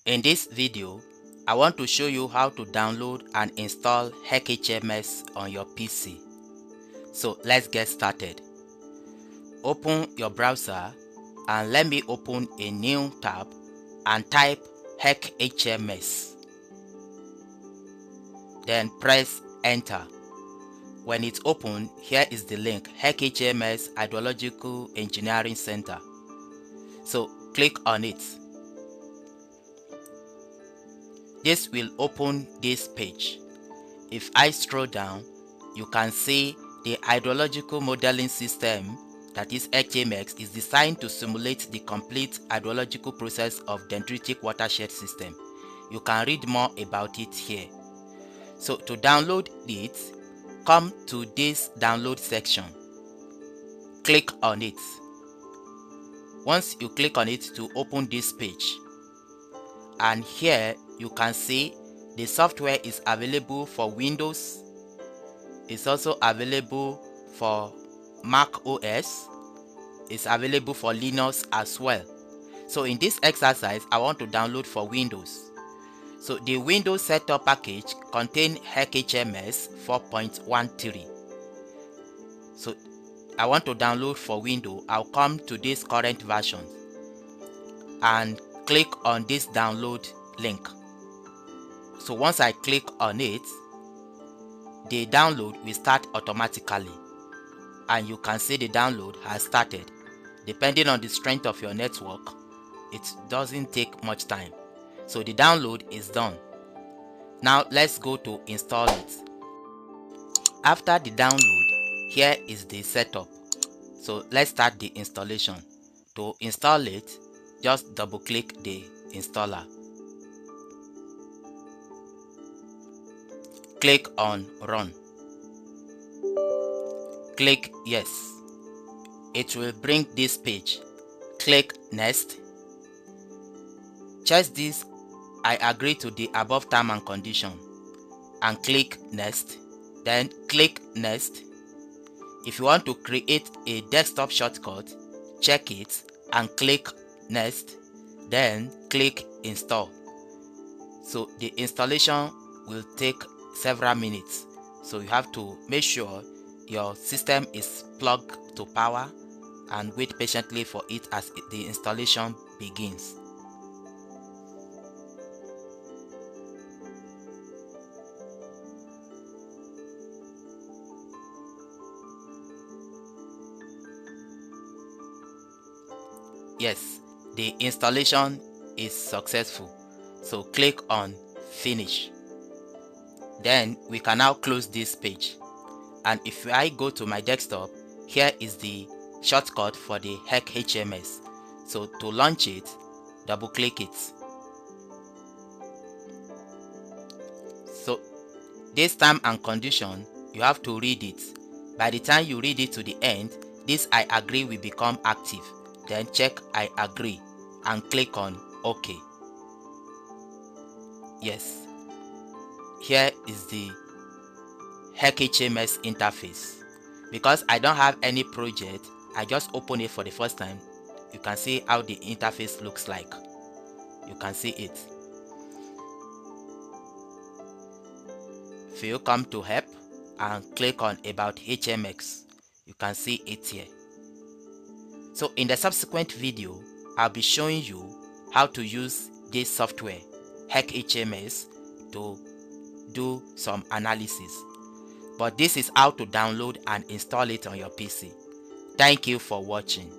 In this video, I want to show you how to download and install HEC HMS on your PC. So let's get started. Open your browser and let me open a new tab and type HEC HMS. Then press enter. When it's open, here is the link, HEC HMS Hydrological Engineering Center. So click on it. This will open this page. If I scroll down, you can see the Hydrological Modeling System, that is HMS, is designed to simulate the complete hydrological process of dendritic watershed system. You can read more about it here. So to download it, come to this download section. Click on it. Once you click on it to open this page, and here you can see the software is available for Windows. It's also available for Mac OS. It's available for Linux as well. So in this exercise, I want to download for Windows. So the Windows setup package contains HEC HMS 4.13. So I want to download for Windows. I'll come to this current version and click on this download link. So once I click on it, the download will start automatically, and you can see the download has started. Depending on the strength of your network, it doesn't take much time. So the download is done. Now let's go to install it. After the download, here is the setup. So let's start the installation. To install it, just double click the installer. Click on run. Click yes. It will bring this page. Click next. Check this I agree to the above term and condition, and click next. Then click next. If you want to create a desktop shortcut, check it and click next. Then click install. So the installation will take several minutes, so you have to make sure your system is plugged to power and wait patiently for it as the installation begins. Yes, the installation is successful, so click on finish. Then we can now close this page, and if I go to my desktop, here is the shortcut for the HEC HMS. So to launch it, double click it. So this term and condition, you have to read it. By the time you read it to the end, this I agree will become active. Then check I agree and click on OK. Yes, here is the HEC HMS interface. Because I don't have any project, I just open it for the first time. You can see how the interface looks like. You can see it. If you come to help and click on about HMS, you can see it here. So in the subsequent video, I'll be showing you how to use this software, HEC HMS, to do some analysis. But this is how to download and install it on your PC. Thank you for watching.